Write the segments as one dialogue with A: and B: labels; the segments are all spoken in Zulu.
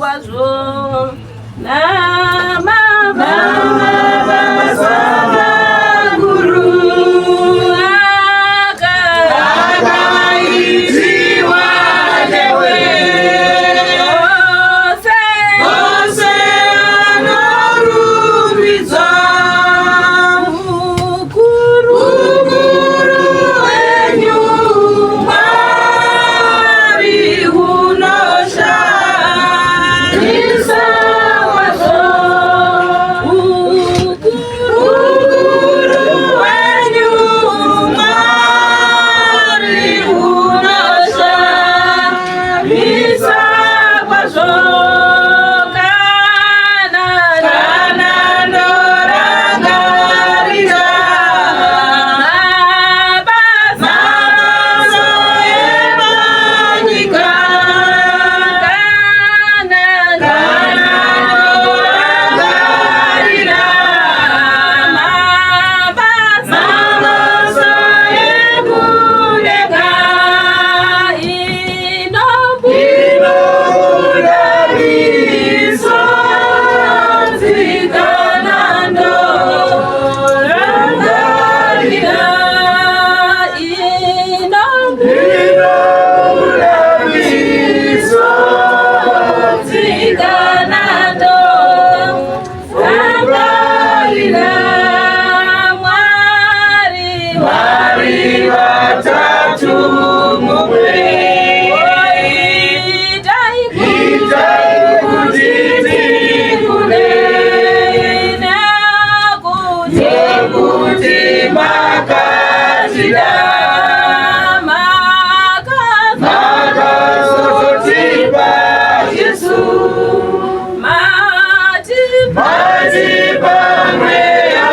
A: kwazvo namabasa guru akaitiwa lewe ose anorumbidzwa ukuru wenyu Mwari unoshamisa kwazvo ukuru wenyu Mwari unoshamisa kwazvo kana ndorangarira mabasa emanyika kana ndorangarira mabasa ekudenga inobulamiso nzikana ndorangarira inobulamiso nzikana ndorangarira Mwari watatu mumwe itai kuti tikune nekuti makatida makazotipa Yesu matipa mweya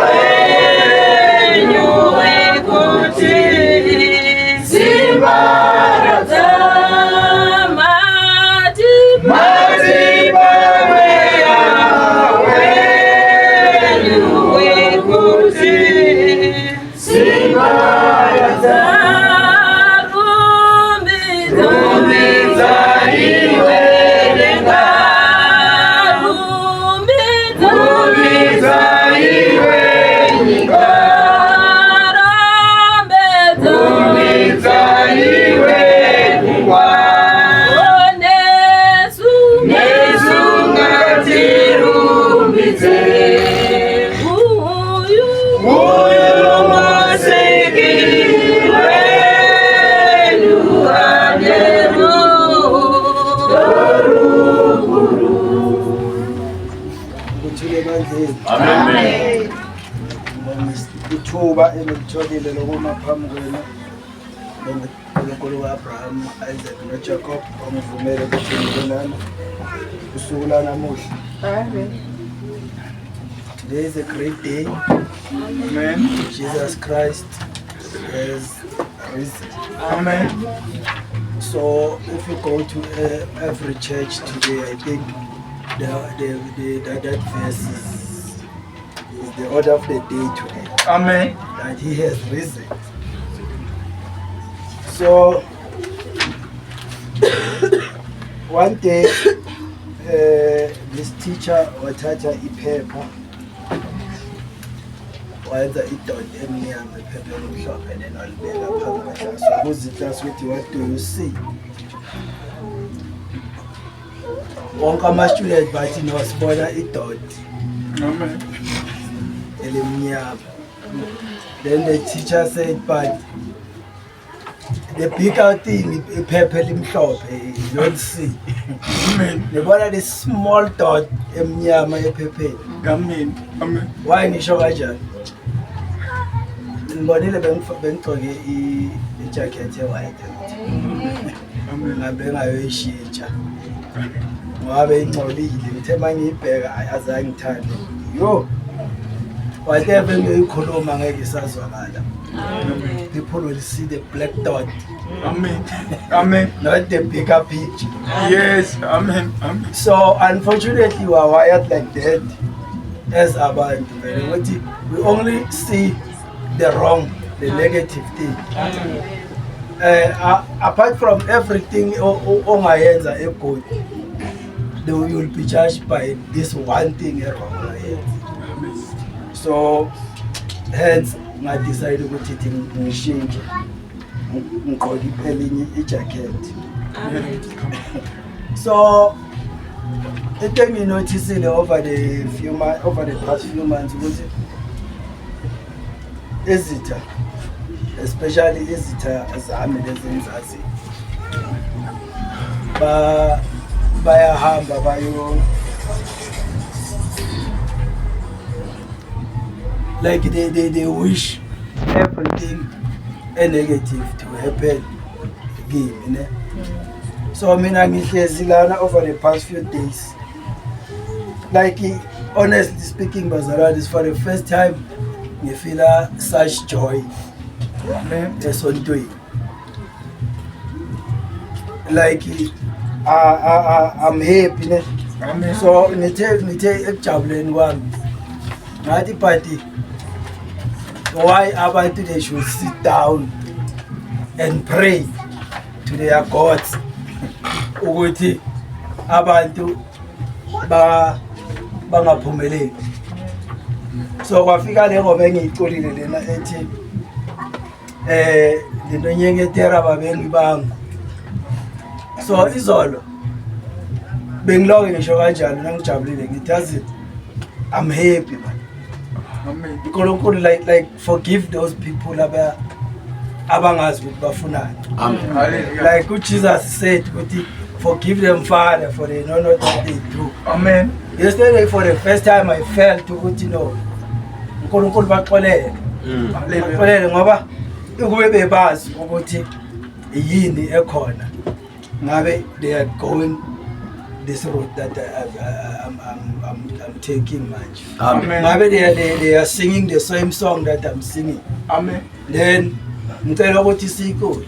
A: wenyu wekuti simbaradza matipa mweya wenyu wekuti simbaradza rumbidza iwe denga rumbidza iwe nyika rumbidza iwe gungwa nesu ngatirumbidze uyu musiki wenyu anero
B: kuthule mandleni.
C: Amen.
B: Ithuba engilitholile lokuma phambi kwenu uNkulunkulu ka-Abraham, Isaac noJacob ongivumele ukuthi ngibonane usuku lanamuhla. Today is a great day.
C: Amen.
B: Jesus Christ has risen.
C: Amen.
B: So if you go to every church today, I think that verse is the order of the day today,
C: Amen.
B: that he has risen. So one day this teacher wathatha iphepha wayenza idot emnyama iphepha elimhlophe then walibeka phambi kwekilasi wabuza iklasi ukuthi what do you see? Wonke ama-student bathi no sibona idot
C: Amen.
B: elimnyama. Then the teacher said, but the bigger thing iphepha elimhlophe you don't see.
C: Amen.
B: Nibona the small dot emnyama ephepheni.
C: Amen. Amen.
B: Why ngisho kanjani? Ngibonile bengigcoke ijacket e-white
C: Amen.
B: ngabe ngayoyishintsha ngabe ingcolile ngithe mangiyibheka azange ngithande yo whatever engiyikhuluma ngeke isazwakala. People will see the black dot.
C: Amen. Amen.
B: Not the bigger picture.
C: Yes. Amen. Amen.
B: So unfortunately we are wired like that as abantu. We only see the wrong, the negative thing. Apart from everything ongayenza egodi, you'll be judged by this one thing wrong. So hence I decided ukuthi ngishintshe ngigqoke elinye ijacket. So the thing you notice over the past few months ukuthi izitha, especially izitha zami lezenzazi bayahamba bayo, like they wish everything negative to happen again, so mina ngihlezi lana over the past few days, like honestly speaking, Bazalwane, is for the first time you feel such joy esontweni, like I'm happy, ne? So ngithe ekujabuleni kwami ngathi party, why abantu they should sit down and pray to their gods ukuthi abantu bangaphumeleli. So kwafika le ngoba engiyicolile lena ethi lento nyengetera babengi bangu. So izolo bengiloke ngisho kanjalo nangijabulile ngithi I'm happy, man.
C: Amen.
B: uNkulunkulu like forgive those people abangazi ukuthi bafunani.
C: Amen. Hallelujah.
B: Like what Jesus said, forgive them, Father, for they know not what they do.
C: Amen.
B: Yesterday, for the first time, I felt uNkulunkulu baxolele. Baxolele ngoba ukube bebazi ukuthi yini ekhona ngabe they are going this road that I'm taking much.
C: Amen.
B: Ngabe they are singing the same song that I'm singing.
C: Amen.
B: Then ngicela ukuthi siqule.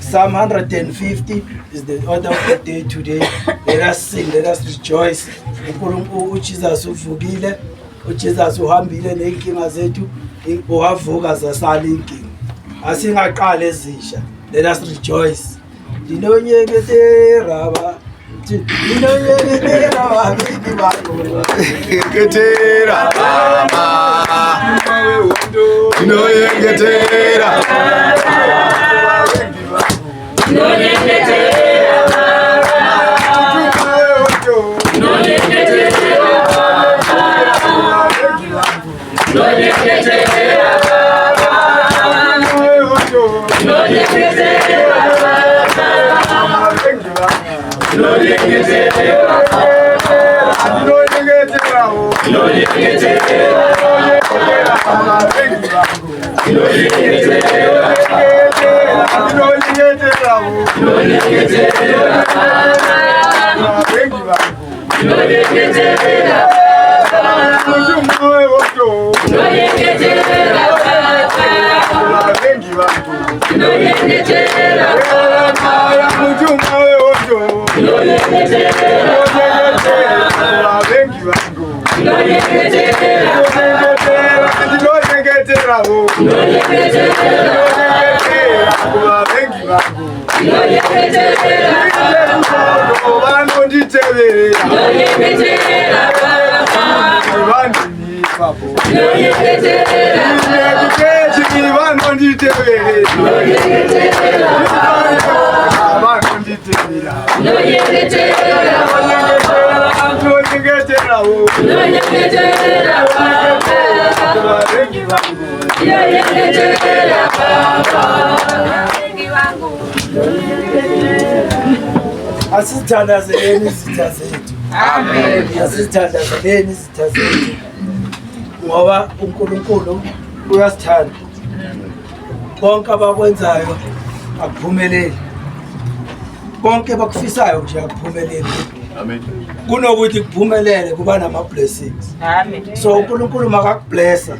B: Psalm 150 is the order of the day today. Let us sing, let us rejoice. uJesus uvukile, uJesus uhambile nenkinga zethu, uwavuka zasala inkinga. Asingaqala ezisha. Let us rejoice. Dinonyeketera ba. Dinonyeketera ba.
D: Dinonyeketera baba. Dinonyeketera.
B: Asithandazeleni izitha zethu. Amen. Asithandazeleni izitha zethu. Ngoba uNkulunkulu uyasithanda. Bonke abakwenzayo akuphumeleli. Bonke bakufisayo nje akuphumeleli.
D: Amen.
B: Kunokuthi kuphumelele kuba nama blessings.
A: Amen.
B: So uNkulunkulu makakublessa.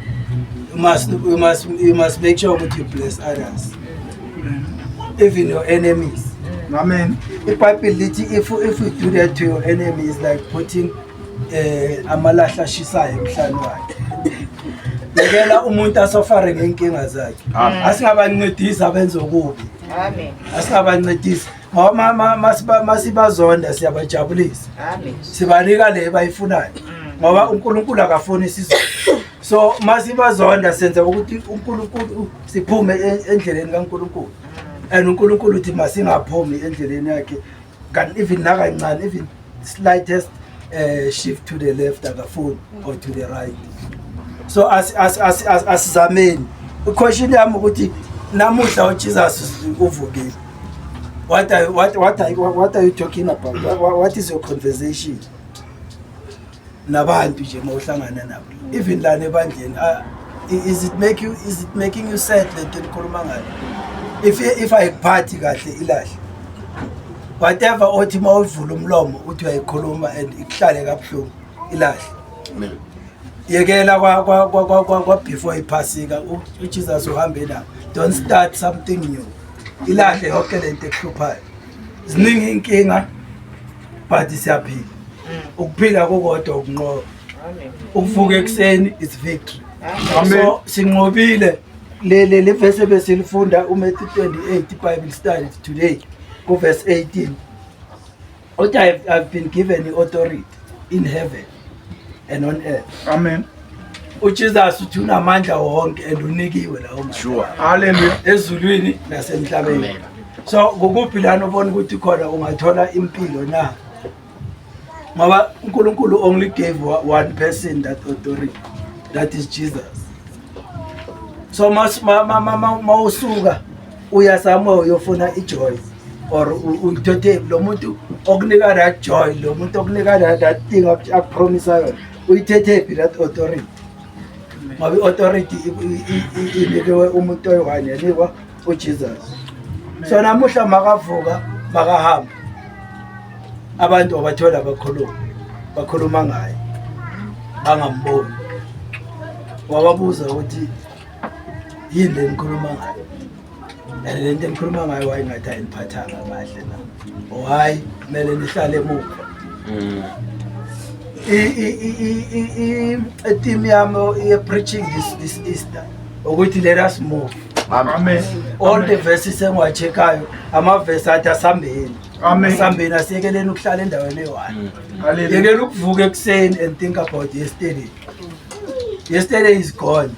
B: You must make sure that you bless others. Even your enemies.
C: Amen.
B: The Bible lithi if you do that to your enemy, is like putting amalahla shisayo emhlani wakhe. yekela umuntu asofare ngenkinga zakhe asingabancedisa abenze okubi
A: Amen.
B: asingabancedisa ngoba masibazonda siyabajabulisa
A: Amen.
B: sibanika le bayifunayo ngoba uNkulunkulu akafuni isizwe so masibazonda senza ukuthi uNkulunkulu siphume endleleni kaNkulunkulu and uNkulunkulu uthi masingaphumi endleleni yakhe kan even nakancane even slightest shift to the left akafuni or to the right so asizameni question yami ukuthi namuhla uJesus uvukile what are you talking about what is your conversation nabantu nje mawuhlangana nabo even la nebandleni is it making you sad lento enikhuluma ngayo if I party kahle ilahle whatever othi mawuvula umlomo uthi uyayikhuluma and ikuhlale kabuhlungu ilahle yekela kwa before iphasika uJesus uhambe na don't start something new ilahle yonke lento ekuhluphayo ziningi inkinga but siyaphila ukuphila kokodwa ukunqoba ukuvuka ekseni is victory so sinqobile le verse besilifunda uMatthew 28 Bible study today ku verse 18 what I've been given authority in heaven and on earth.
C: Amen.
B: uJesus uthi unamandla wonke and unikiwe lawo
C: Sure. Hallelujah.
B: ezulwini nasemhlabeni so ngokuphi lana ubona ukuthi khona ungathola impilo na ngoba uNkulunkulu only gave one person that authority that is Jesus so mawusuka uyasamoya uyofuna ijoy or uthethe lo muntu okunika that joy lo muntu okunika that thing akupromisayo uyithethe that authority ngoba authority inikwe umuntu oyiwanye yanikwa uJesus so namuhla makavuka makahamba abantu abathola bakhuluma ngaye bangamboni wababuza ukuthi yini lenikhuluma ngayo lento enikhuluma ngayo wayingathi ayiniphathanga kahle na why kumele nihlale emuva team yami preaching this Easter ukuthi let us move.
C: Amen.
B: All the verses engiwachekayo amavesi athi asambeni.
C: Amen.
B: Asambeni asiyekeleni ukuhlala endaweni eyi-one.
C: Hallelujah.
B: Yekela ukuvuka ekuseni and think about yesterday. Yesterday is gone.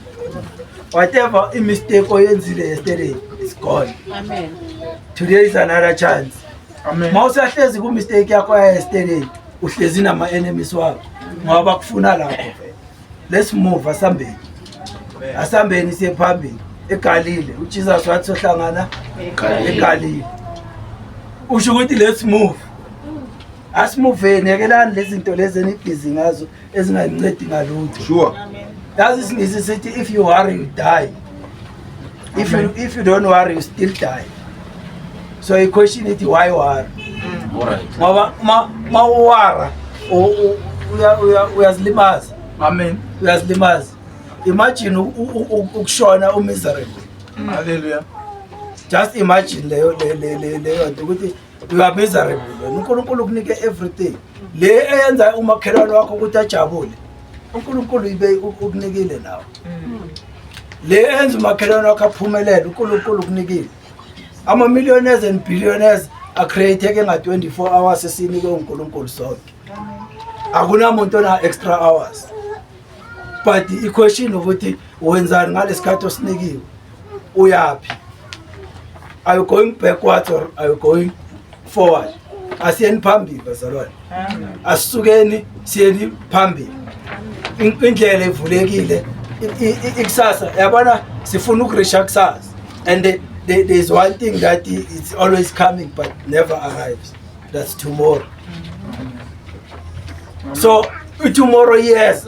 B: Whatever mistake oyenzile yesterday is gone.
A: Amen.
B: Today is another chance.
C: Amen.
B: Mawusahlezi ku mistake yakho ya yesterday uhlezi nama enemies wakho ngoba kufuna lapho vele. Let's move asambeni. Asambeni siye phambili eGalile. uJesus wathi sohlangana eGalile. Usho ukuthi let's move. Asimuveni yekelani lezi zinto lezi enibhizi ngazo ezingancedi ngalutho.
C: Sure.
B: That's isingisi sithi if you worry you die. If you don't worry you still die. So you question it why worry?
C: Alright.
B: Ngoba mawuwara uyazilimaza.
C: Amen.
B: Uyazilimaza. Imagine ukushona umiserable.
C: Hallelujah.
B: Just imagine leyo nto ukuthi you are miserable. uNkulunkulu ukunike everything. Le eyenza umakhelwane wakho ukuthi ajabule. uNkulunkulu ibe ukunikile nawe. Le enza umakhelwane wakho aphumelele uNkulunkulu ukunikile. Ama millionaires and billionaires are created nga 24 hours esinike uNkulunkulu sonke. Akunamuntu ona extra hours. But the question ukuthi wenzani ngalesikhathi osinikiwe uyapi? Are you going backwards or are you going forward? Asiyeni phambili bazalwane. Asisukeni siyeni phambili. Indlela evulekile ikusasa yabona sifuna ukurisha kusasa and there is one thing that is always coming but never arrives. That's tomorrow. So tomorrow yes,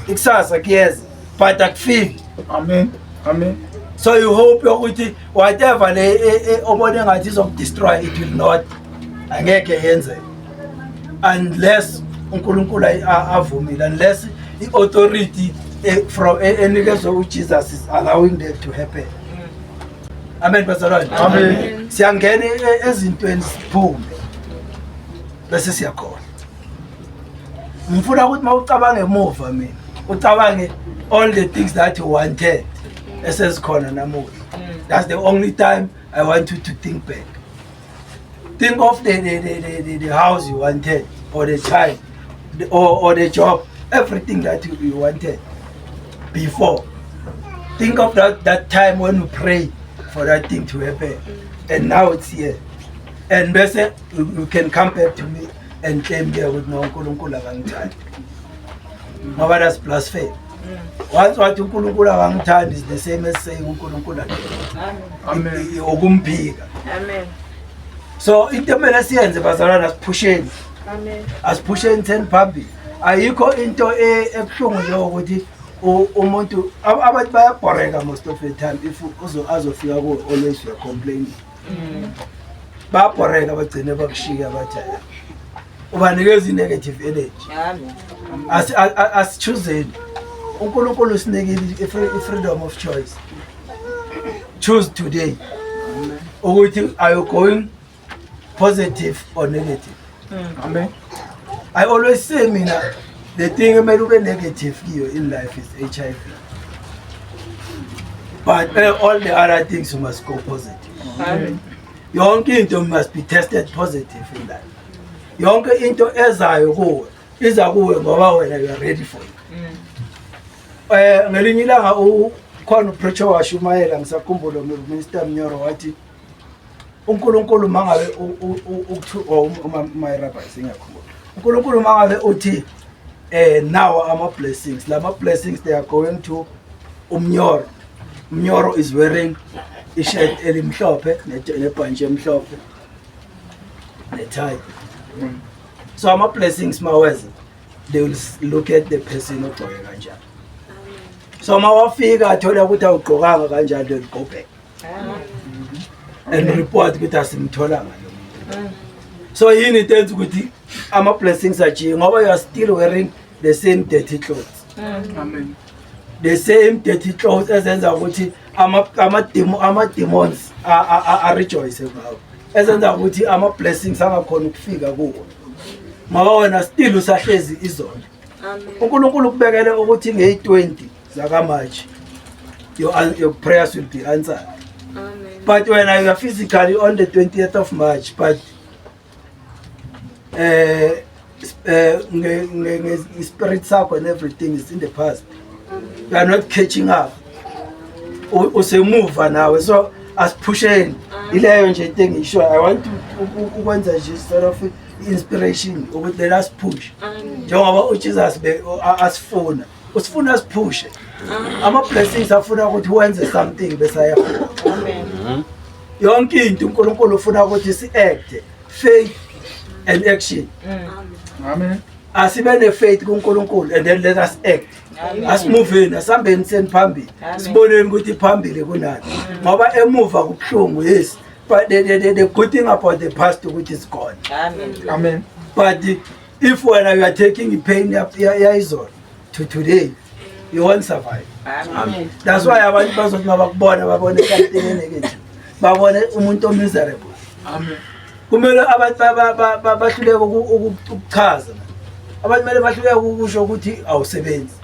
B: ikusasa kuyeza but akufiki.
C: Amen. Amen.
B: So you hope ukuthi whatever le obone ngathi izokudestroy it will not angeke yenze unless uNkulunkulu avumile, unless the authority from enikezwe uJesus is allowing that to happen. Amen bazalwane.
C: Amen.
B: Siyangena ezintweni siphume bese siyakhona. Ngifuna ukuthi mawucabange emuva mina ucabange all the things that you wanted esezikhona namuhla. That's the only time I want you to think back. Think of the house you wanted, or the child, or the job, everything that you wanted before. Think of that time when you pray for that thing to happen, and now it's here. And better you can come back to me and claim there with no uNkulunkulu akangithandi. Ngoba that's blasphemy. Once what uNkulunkulu akangithandi is the same as saying uNkulunkulu akangithandi.
C: Amen.
B: Ukumphika.
A: Amen.
B: So into emele siyenze bazalwana siphusheni.
A: Amen.
B: Asiphusheni 10 phambili. Ayikho into ebuhlungu nje ukuthi umuntu abantu bayabhoreka most of the time if azofika ku always you are complaining. Bayabhoreka bagcine bakushiya bathi ubanikeza negative energy.
A: Amen.
B: As choosing uNkulunkulu usinikile freedom of choice. Choose today. Ukuthi are you going positive or negative?
C: Amen.
B: I always say mina the thing emele ube negative kiyo in life is HIV. But all the other things you must go positive.
A: Amen.
B: Yonke into must be tested positive in life. Yonke into ezayo kuwe iza kuwe ngoba wena you are ready for it. Ngelinye ilanga khona upreacher washumayela ngisakhumbula Minister Mnyoro wathi uNkulunkulu mangabe my rabbi singakhumbula uNkulunkulu mangabe uthi now ama blessings lama blessings they are going to uMnyoro. Mnyoro is wearing ishirt elimhlophe nebhantshi emhlophe netie. So ama blessings maweza they will look at the person ogqoke kanjani. So mawafika athola ukuthi awugqokanga kanjani they go back and report ukuthi asimtholanga lo muntu. So yini intenze ukuthi ama blessings ajiye ngoba you are still wearing the same dirty clothes.
C: Amen.
B: The same dirty clothes ezenza ukuthi ama demons are rejoice ngawo. Ezenza ukuthi ama blessings angakhona ukufika kuwo. Ngoba wena still usahlezi izolo.
A: Amen.
B: uNkulunkulu kubekele ukuthi nge20 zakaMarch your prayers will be answered.
A: Amen.
B: But when you are physically on the 20th of March, but spirit sakho and everything is in the past. You are not catching up. Usemuva now, so as pushing ileyo nje thing sure I want to ukwenza nje sort of inspiration ukuthi let us push. Njengoba uJesus asifuna. Usifuna asipush. Ama blessings afuna ukuthi wenze something bese ayafuna.
A: Amen.
B: Yonke into uNkulunkulu ufuna ukuthi si-act, faith and action.
C: Amen.
B: Asibe ne-faith kuNkulunkulu and then let us act. Asimuveni asihambeni phambili. Siboneni ukuthi phambili kunani. Ngoba emuva kubuhlungu yes, but the good thing about the past which is gone.
A: Amen.
C: Amen.
B: But if when you are taking pain to today, you won't survive.
A: Amen.
B: That's why abantu bazothi mabakubona babone something negative. Babone umuntu miserable.
C: Amen.
B: Kumele abantu bahluleke ukuchaza. Abantu mele bahluleke ukusho ukuthi awusebenzi.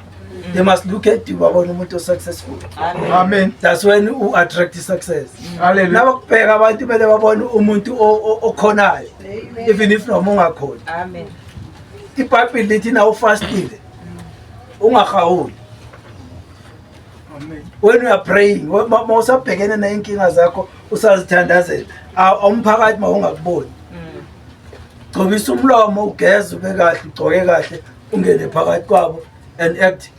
B: They must look at you babone umuntu successful.
C: Amen.
B: That's when you attract success.
C: Hallelujah.
B: Nabakubheka abantu mele babone umuntu okhonayo. Even if noma ungakhona.
A: Amen.
B: iBhayibheli lithi na ufastile ungahawuli.
C: Amen.
B: When you are praying mawusabhekene neinkinga zakho usazithandazela umphakathi mawungakuboni. Gcobisa umlomo ugeze ube kahle ugcoke kahle ungene phakathi kwabo and act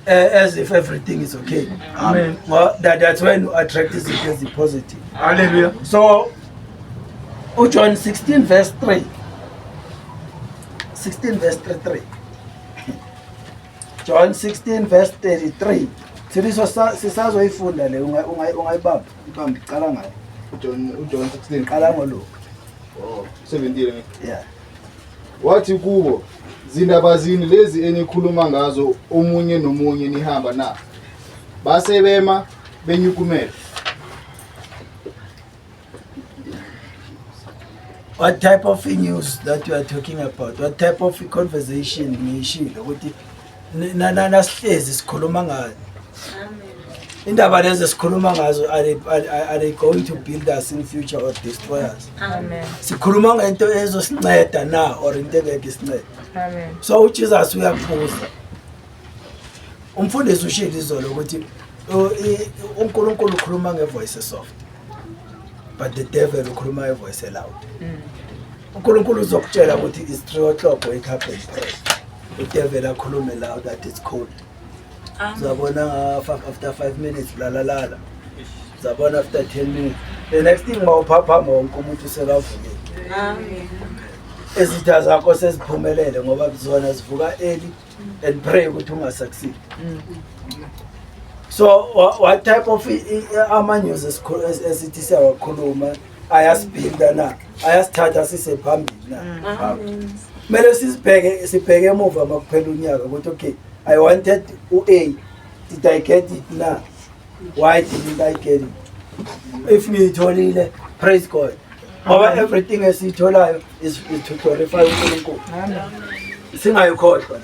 B: as if everything is okay.
C: Amen.
B: Well, that's when you attract this as positive.
C: Hallelujah.
B: So John 16 verse 3. 16 verse 33. John 16 verse 33. Siliso sisazoyifunda le ungayibamba ibamba icala ngayo.
D: John 16.
B: Qala ngolo.
D: Oh, 17.
B: Yeah.
D: Wathi kubo zindaba zini lezi enikhuluma ngazo omunye nomunye nihamba na base bema benyukumela.
B: What type of news that you are talking about? What type of conversation ngishilo ukuthi nasihlezi sikhuluma ngayo
A: Amen.
B: indaba lezi sikhuluma ngazo are they going to build us in future or destroy us?
A: Amen.
B: Sikhuluma ngento ezosinceda na or into engeke isincede.
A: Amen.
B: So uJesus uyaphuza. Umfundisi ushilo izolo ukuthi uNkulunkulu ukhuluma ngevoice soft. But the devil ukhuluma ngevoice loud. uNkulunkulu uzokutshela ukuthi it's 3:00 wake up and pray. The devil akhulume loud that it's cold. Zabona after 5 minutes la. Zabona after 10 minutes. The next thing mawuphapha wonke umuntu usekavukile.
A: Amen.
B: Izitha zakho seziphumelele ngoba kuzona zivuka early and pray ukuthi ungasucceed. So what type of ama-news esithi siyawakhuluma ayasibhinda na ayasithatha sisephambili na?
A: Amen.
B: Kumele sibheke emuva makuphela unyaka ukuthi okay, I wanted u-A, did I get it na? Why didn't I get it? If ngiyitholile, praise God. Ngoba everything esiyitholayo is to glorify uNkulunkulu. Singayikhohlwa.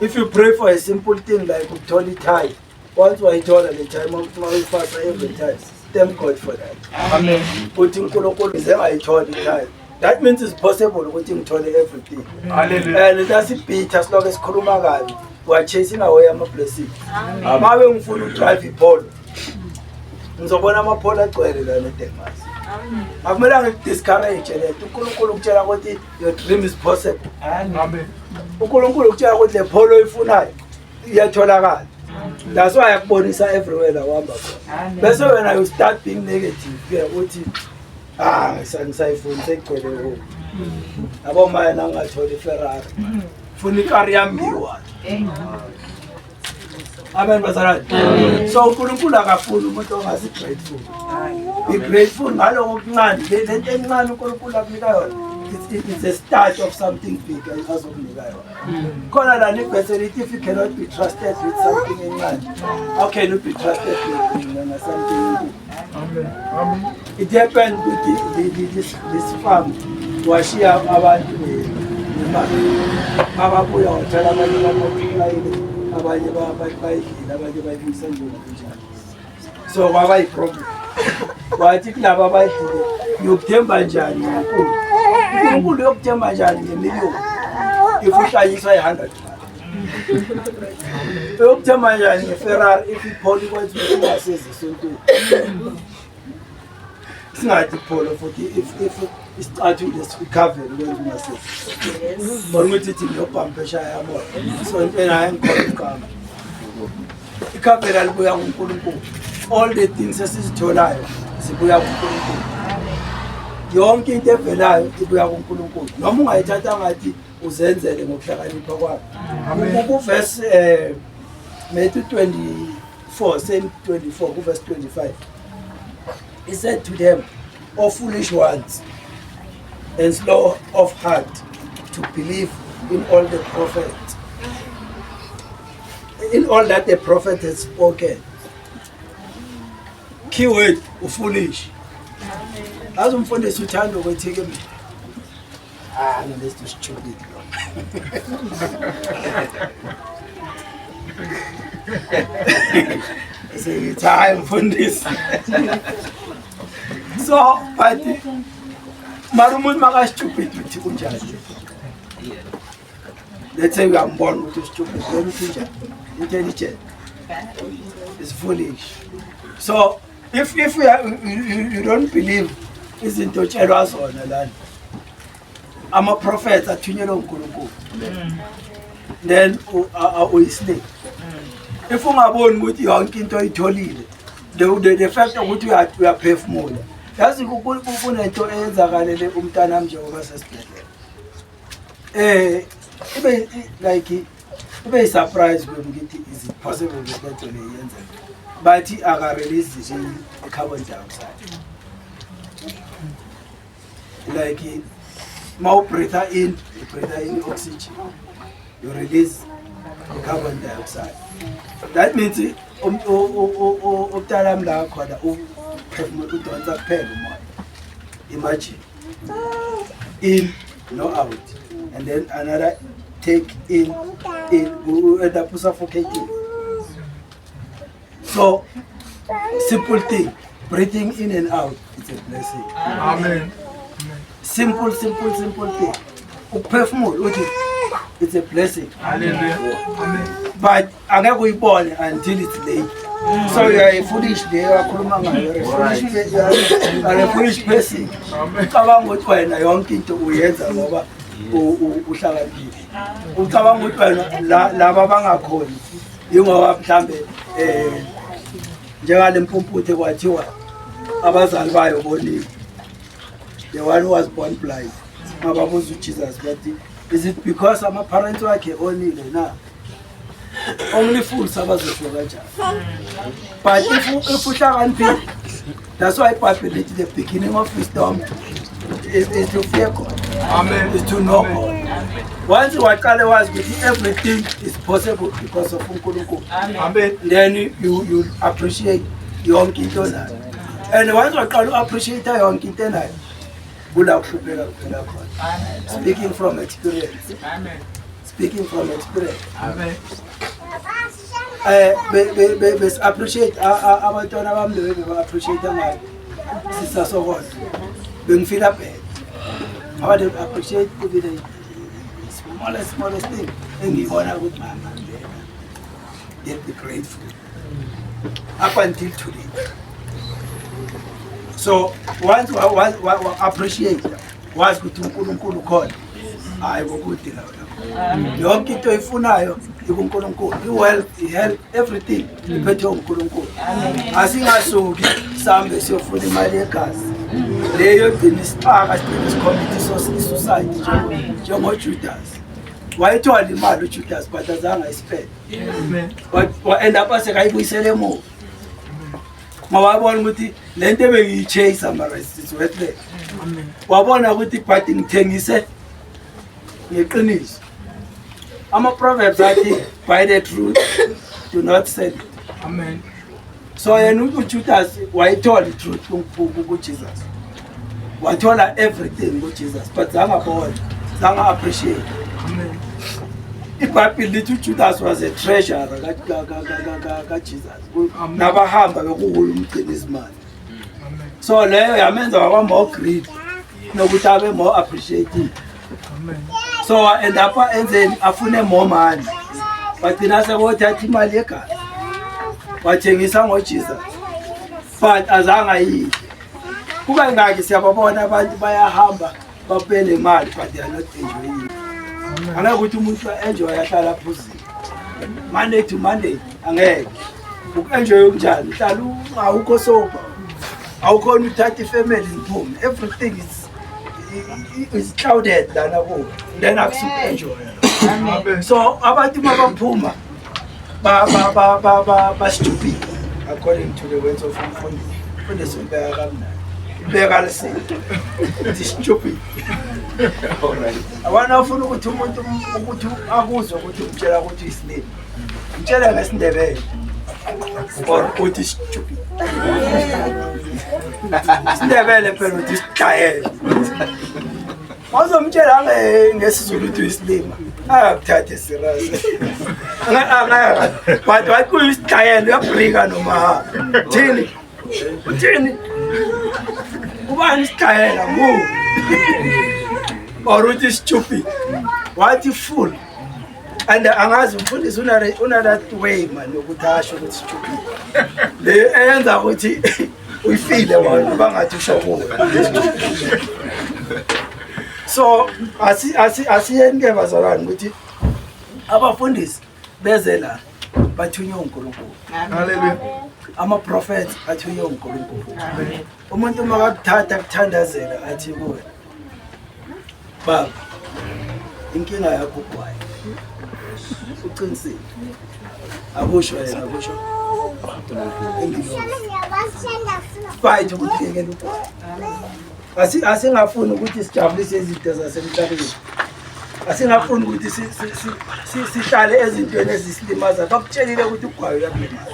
B: If you pray for a simple thing like ukuthola itithe, once wayithola le time mawuyifasa every time, thank God for that.
C: Amen.
B: Uthi uNkulunkulu ngayithola itithe. That means it's possible ukuthi ngithole everything.
C: Hallelujah.
B: And that's bitter silokho esikhuluma kabi. We are chasing away ama-blessings. Mabe ngifuna udrive ipolo, ngizobona amapolo agcwele la eDelmas. Akumelanga ngidiscourage lethu. uNkulunkulu ukutshela ukuthi your dream is possible.
C: Amen.
B: uNkulunkulu ukutshela ukuthi le polo oyifunayo iyatholakala. That's why akubonisa everywhere la uhamba khona. Bese wena you start being negative uthi ngisayifuna sekugcwele ho. Yabo manje nangatholi iFerrari. Funa ikari yami ngiyi-1. Amen bazalwane. So uNkulunkulu akafuni umuntu ongasi grateful. Be grateful ngaloko okuncane. Lento encane uNkulunkulu akunika yona. It's a start of something big azokunika yona. Khona la nibese lithi if you cannot be trusted with something encane, how can you be trusted with something big?
C: Amen.
B: It happened with this farm. Washiya abantu nemali. Ababuya wathala abanye bamaphilayini, abanye bayidlile, abanye bayibuyisa njalo. So kwaba yiproblem. Wathi kulabo abayidlile yokuthemba njani uNkulunkulu? uNkulunkulu yokuthemba njani ngemiliyoni? If uhlanyiswa 100. Yokuthemba njani ngeFerrari if ipholi kwathi ungasezi esontweni? Singathi pholo futhi if isicathulo esicover kwenza ungasezi. Bona ukuthi ithi ngiyobhampa eshaya yamo. So into naye ngikhola igama. Ikhavera libuya kuNkulunkulu. All the things esizitholayo zibuya kuNkulunkulu. Yonke into evelayo ibuya kuNkulunkulu. Noma ungayithatha ngathi uzenzele ngokuhlakanipha kwakho. Kuverse Matthew 24, same 24, verse 25. He said to them, O foolish ones, and slow of heart to believe in all the prophets, in all that the prophet has spoken. Keyword, foolish. As umfundisi uthanda ukuthi ke let's do stupid. Say time mfundisi. So, but marumuntu maka stupid uthi kunjani? Let's say we are born with stupid, then uthi intelligent. It's foolish. So, if you don't believe izinto otshelwa zona lana, ama-prophets athunyelwe uNkulunkulu, then uyisleep. If ungaboni ukuthi yonke into oyitholile, the fact ukuthi uyaphefumula, yazi kunento eyenzakalele umntanami njengoba sesibhedlela. Ibe surprise ngithi is it possible ukuthi le yenze, bathi aka-release nje i-carbon dioxide. Like mau breathe in oxygen, you release the carbon dioxide. That means umntanami la khona uphefumula udonsa kuphela umoya. Imagine, in no out, and then another take in you end up suffocating. So, simple thing, breathing in and out, it's a blessing.
C: Amen.
B: Simple thing. Uphefumula, it's a blessing.
C: Hallelujah. Amen.
B: But angeke uyibone until it's late. So you are a foolish day, you are a foolish person. Ucabanga ukuthi wena yonke into uyenza ngoba uhlakaniphile. Ucabanga ukuthi wena laba abangakhona ingoba mhlambe njengale mpumputhe kwathiwa abazali bayo bonile. The one who was born blind. Mababuza uJesus bathi, is it because ama parents wakhe onile na? Only fools abazosho kanjani. But if uhlakaniphile, that's why Bible at the beginning of wisdom is to fear God.
C: Amen.
B: Is to know God. Once you waqala wazi ukuthi everything is possible because of uNkulunkulu.
C: Amen.
B: Then you appreciate yonke into nayo. And once waqala appreciate yonke into nayo, kula kuhlupheka kuphela khona. Speaking from experience.
C: Amen.
B: Speaking from experience.
C: Amen.
B: Bes appreciate abantwana bami lewe be appreciate ngayo. Sisasokola. Bengifila bad. I would appreciate the smallest thing. Engibona ukuthi mama they'll be grateful. Up until today. So once we appreciate wazi ukuthi uNkulunkulu khona. Hayi bokuthi la. Yonke into ifunayo uNkulunkulu. I-wealth, i-health, everything iphethe uNkulunkulu. Asingasuki sambe siyofuna imali yegazi. Leyo gcina isixaka sigcina isikomiti society njengoJudas. Wayithola imali uJudas but azange ayisipende.
C: Amen.
B: Wa-end up asekayibuyisele emuva. Mawabona ukuthi lento ebengiyichase mara it's worthless. Wabona ukuthi but ngithengise ngeqiniso. Ama-proverbs athi buy the truth, do not sell it.
C: Amen.
B: So yena uJudas wayithola i-truth kuJesus. Wathola everything kuJesus but zangabona, zanga-appreciate.
C: Amen.
B: IBhayibheli lithi uJudas was a treasurer kaJesus. Nabahamba bekuwuye umgcinizimali.
C: Amen.
B: So leyo yamenza waba more greedy nokuthi abe more appreciative.
C: Amen.
B: So end up enzeni afune more money. Bagcina sebothatha imali yegazi. Wathengisa ngoJesus. But azange ayiyi. Kuba ngaki siyababona abantu bayahamba bapele imali but they are not enjoying. Angeke ukuthi umuntu enjoy ahlala phuzile. Monday to Monday angeke. Ukenjoy kunjani? Uhlala awukho sober. Awukhona uthatha ifamily iphume. Everything is clouded lana kuwo. Then akusuke enjoy.
C: Amen.
B: So abantu mabaphuma ba stupid according to the words of Mfundi. Mfundi simbeka kamnandi. Ibeka lesini. It's stupid. Abana ufuna ukuthi umuntu ukuthi akuzwe ukuthi umtshela ukuthi islip. Umtshela ngesindebele. Or ukuthi stupid. Isindebele phela ukuthi isixayela. Wazomtshela ngesizulu ukuthi islip. Akuthathe serious. But wathi isixayela uyabhrika noma thini. Thini. Ubani isixayela mu. Or uthi stupid. Wathi fool. And angazi umfundisi una that way man ukuthi asho ukuthi stupid. Le eyenza ukuthi uyifile wona bangathi usho kuwe. So asiyenike bazalwane ukuthi abafundisi beze la bathunywe uNkulunkulu.
C: Hallelujah.
B: Ama-prophets athunywe uNkulunkulu. Umuntu makakuthatha kuthandazela athi kuwe, baba inkinga yakho kwayo uqinisile akusho yena akusho fight ukuthi ngeke ukwazi asingafuni ukuthi sijabulise izinto zasemhlabeni, asingafuni ukuthi sihlale ezintweni ezisilimaza. Bakutshelile ukuthi ugwayo uyakulimaza,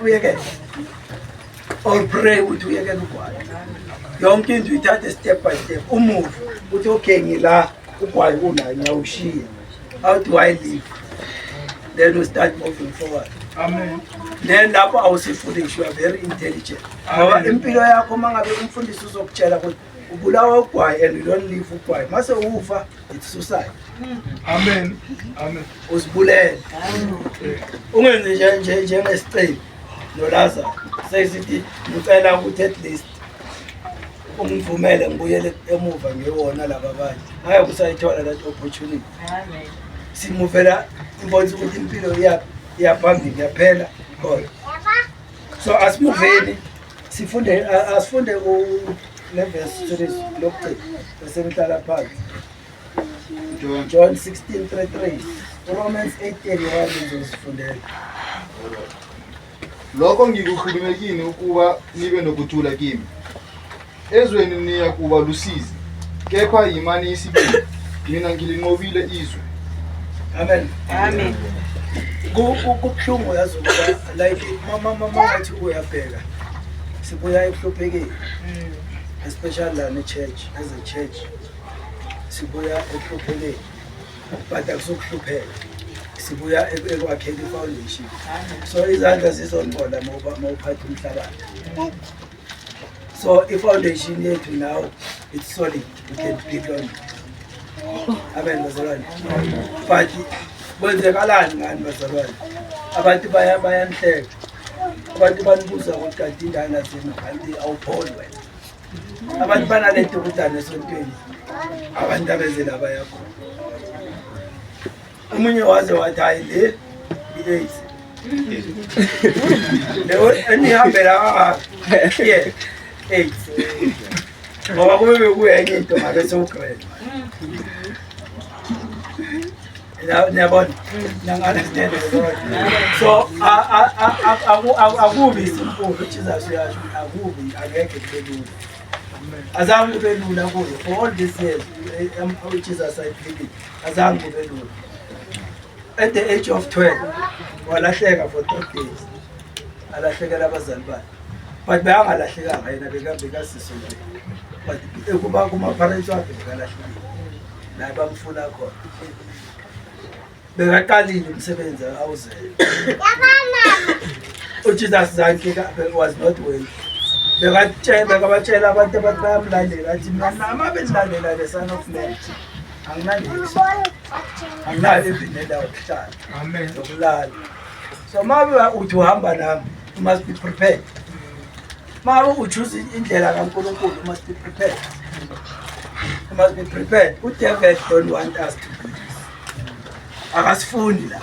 B: uyekele or pray ukuthi uyekele ugwayo. Yonke into uyithathe step by step, umove ukuthi okay ngila ugwayo unayo ngiyawushiya. How do I live? then we start moving forward.
C: Amen.
B: Then lapho awusifundishi, you are very intelligent. Ngoba impilo yakho mangabe umfundisi uzokutshela ukuthi ubulawa ugwayi and you don't live ugwayi, mase ufa, it's suicide.
C: Amen. Amen.
B: Usibulele. Ungenze njengesiqebu noLazarus. Sesithi ngicela ukuthi at least ungivumele ngibuyele emuva ngiyona laba abanye. Hayi kusayithola that opportunity.
A: Amen.
B: Simuvela imbonisa ukuthi impilo iyaphambili yaphela khona. So asimuveni sifunde asifunde u-verse series lokugcina besemhlala phansi. John 16:33, Romans 8:31 ngizosifundela.
D: Lokho ngikukhulume kini ukuba nibe nokuthula kimi. Ezweni niya kuba lusizi, kepha yimani isibili, mina ngilinqobile izwe.
B: Amen.
A: Amen.
B: Kubuhlungu yazi ukuba like mama ngathi uyabheka sibuya ekuhluphekeni, especially la ne-church, as a church sibuya ekuhluphekeni, but akusokuhlupheka sibuya ekwakheni i-foundation. So izandla zizongibona mawuphatha umhlabathi. So i-foundation yethu now it's solid, we can build on it. Amen bazalwane. But kwenzekalani ngani bazalwane? Abantu bayanhleka. Abantu banibuza ukuthi kanti indala zenu kanti awupholi wena. Abantu banalento ukudana esontweni. Abantu abeze la bayakho. Umunye waze wathi hayi le i-AIDS. Leyo enihambela yeah. AIDS. Ngoba kube bekuyenye into ngabe sewugcwele. Niyabona? Nang-understand so akubi simple Jesus uyasho akubi angeke kube lula. Azange kube lula kuyo for all these years Jesus ayiphelile azange kube lula. At the age of 12 walahleka for 3 days. Alahlekela abazali bakhe. But bayangalahlekanga yena bekasisonke. But kuba kuma-parents wakhe bekalahlekile. La bamfuna khona. Bekaqalile umsebenzi awuzele. uJesus zanke was not well. Bekabatshela abantu abathi bayamlandela athi mina nama bengilandela the Son of Man. Anginandisi. Anginayo impindela yokuhlala.
C: Amen.
B: Yokulala. So mabe uthi uhamba nami, you must be prepared. Mabe uchoose indlela kaNkulunkulu, you must be prepared. You must be prepared. Udevil don't want us to do this. Akasifundi la.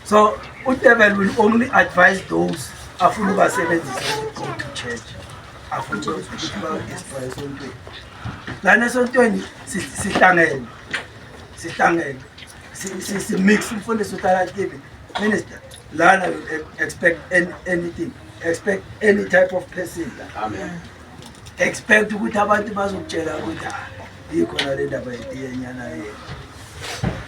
B: So udevil will only advise those afuna ukubasebenzisa go to church. Afuna ukuthi ba-destroy esontweni. Lana esontweni sihlangene. Mix umfundisi uThalathile. Minister, lana will expect anything. Expect any type of person. Amen. Expect ukuthi abantu bazokutshela ukuthi ikhona le ndaba yenyana yethu.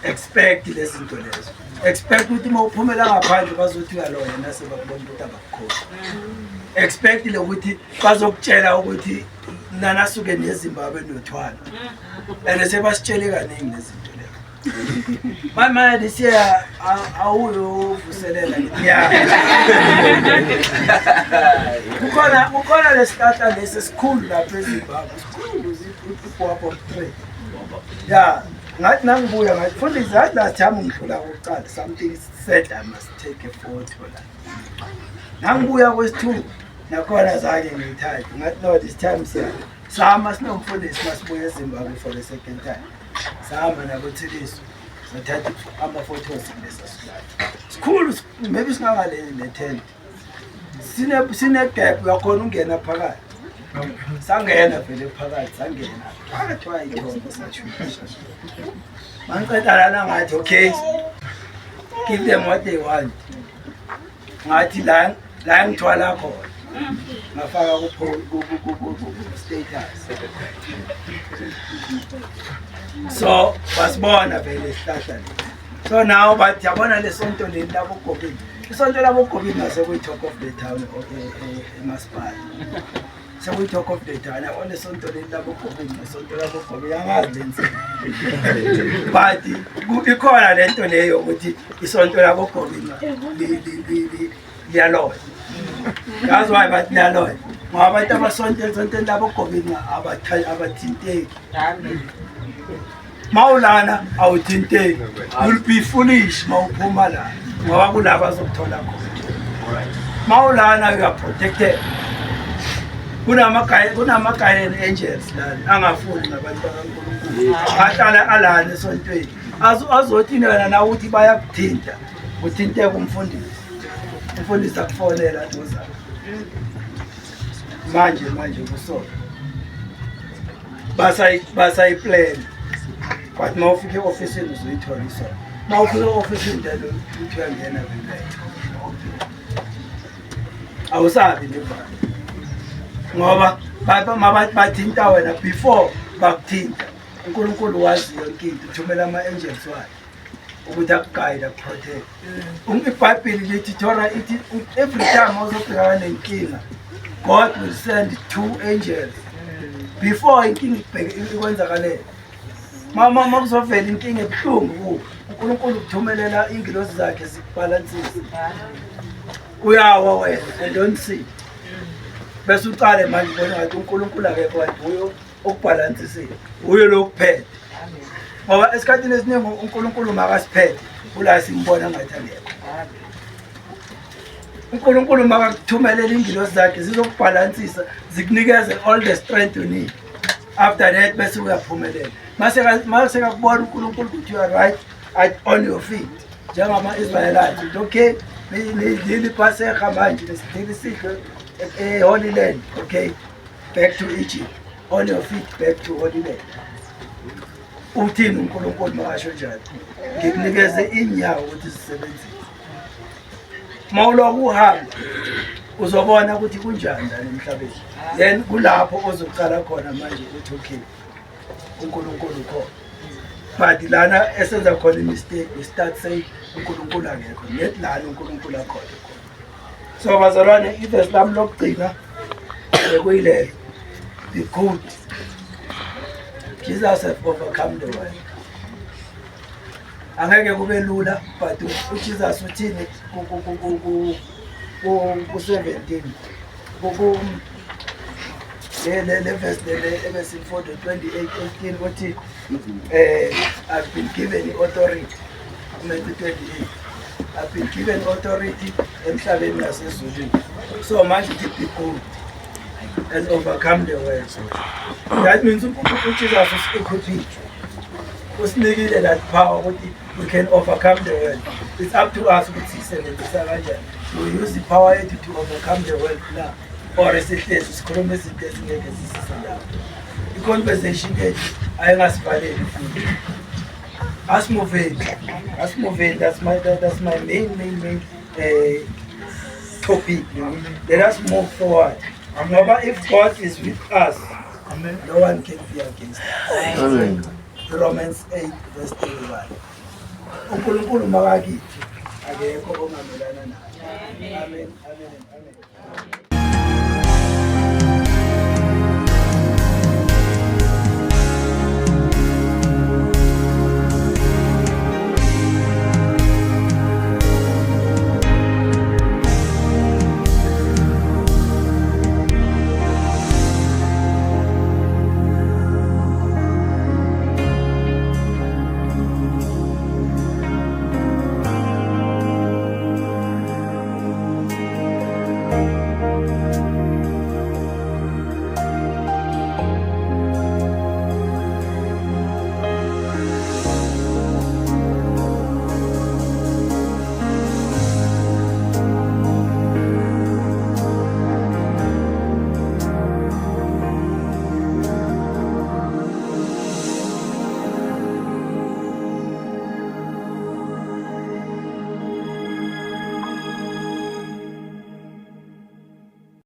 B: Expect lezi zinto lezo. Expect ukuthi mawuphumela ngaphandle bazothi uyaloya nase bakubona ukuthi abakukhosi. Expect ukuthi bazokutshela ukuthi nana suke neZimbabwe nothwala. And sebasitshele kaningi lezinto lezo. Mama this year awuyovuselela yeah. Ukhona lesitata lesi sikhulu lapha eZimbabwe. Sikhulu upho 3. Yeah. Ngathi nangibuya ngathi fundisa ngathi last time ngidlula kokuqala something said I must take a photo la. Nangibuya kwesi2 nakhona zange ngiyithathe ngathi no this time sama sinomfundisi masibuya eZimbabwe for the second time. Sahamba nabo Thiliso sathatha ama-photos kulesa slide. Sikhulu maybe singangale ne-tent. Sine gap uyakhona ungena phakathi. Sangena vele phakathi sangena. Phakathi wayithomba sashusha. Mangiqeda lana ngathi okay. Give them what they want. Ngathi la ngithwala khona. Ngafaka ku status. So basibona vele isihlahla. So now bathi yabona lesonto leli labo Gobini. Isonto labo Gobini ngase ku top of the town eMasipala. So we talk of the time. I want to son to the double copy, son to double copy. But you call a lento leo, which is on to double copy. The alloy. That's why, but the alloy. But I was son to double copy about Tinte. Maulana, our Tinte will be foolish, Maupumala. Mawabulabas of Tolako. Maulana, you are protected. Kunamakaya angels angafuni ngabantwana kaNkulunkulu ahlala alana esontweni azothi na uthi bayakuthinta uthinte umfundisi akufonela ndoza manje kusona basay plan but mawufika eofficeini uzoyithola isona mawufika eofficeini njalo uthi uyangena vele awusabi nevalo ngoba bathinta wena before bakuthinta uNkulunkulu wazi yonke into uthumela ama-angels wakhe ukuthi akuguide akuprotect. IBhayibheli lithi Torah ithi every time uzobhekana nenkinga God will send 2 angels before inkinga ikwenzakale. Mama kuzovela inkinga ebuhlungu uNkulunkulu ukuthumelela ingilosi zakhe zikubalansise. Uyawa wena and don't see. Bese uqale manje ubona ngathi uNkulunkulu akekho waduyo okubhalansisile uyo lokuphethe ngoba esikhathini esiningi uNkulunkulu makasiphethe ula simbona ngathi akekho. uNkulunkulu makakuthumelela ingilosi zakhe zizokubhalansisa zikunikeze all the strength you need. After that bese uyaphumelela mase kakubona uNkulunkulu ukuthi you are right on your feet njengama-Israelites. Okay, niliphaseka manje nesihle Holy Land, okay, back to Egypt, on your feet, back to Holy Land. Uthini uNkulunkulu makasho njalo ngikunikeze inyawo ukuthi zisebenzise. Mawuloko uhamba uzobona ukuthi kunjani la emhlabeni. Then kulapho ozoqala khona manje ukuthi okay uNkulunkulu khona. But lana esenza khona imistake we start saying uNkulunkulu akekho yet lana uNkulunkulu akhona. So bazalwane iverse lami lokugcina bekuyilelo be good. Jesus has overcome the world. Angeke kube lula but uJesus uthini ku-17 le verse le 28 uthi I've been given authority. Matthew 28 I've been given authority emhlabeni nasezulwini. So manje uthi be good and overcome the world. That means uJesus usikhuphile usinikile that power ukuthi we can overcome the world. It's up to us ukuthi sisebenzisa kanjani. We use the power to overcome the world now. Or sihlezi sikhuluma izinto ezingeke zisise lapho. I-conversation yethu ayingasivaleli futhi. Asmoveni, that's my main topic. Let us move forward. Remember, if God is with us, amen, no one can be against us. Amen. Romans 8 verse 31. uNkulunkulu makakithi akekho ongamelana naye. Amen.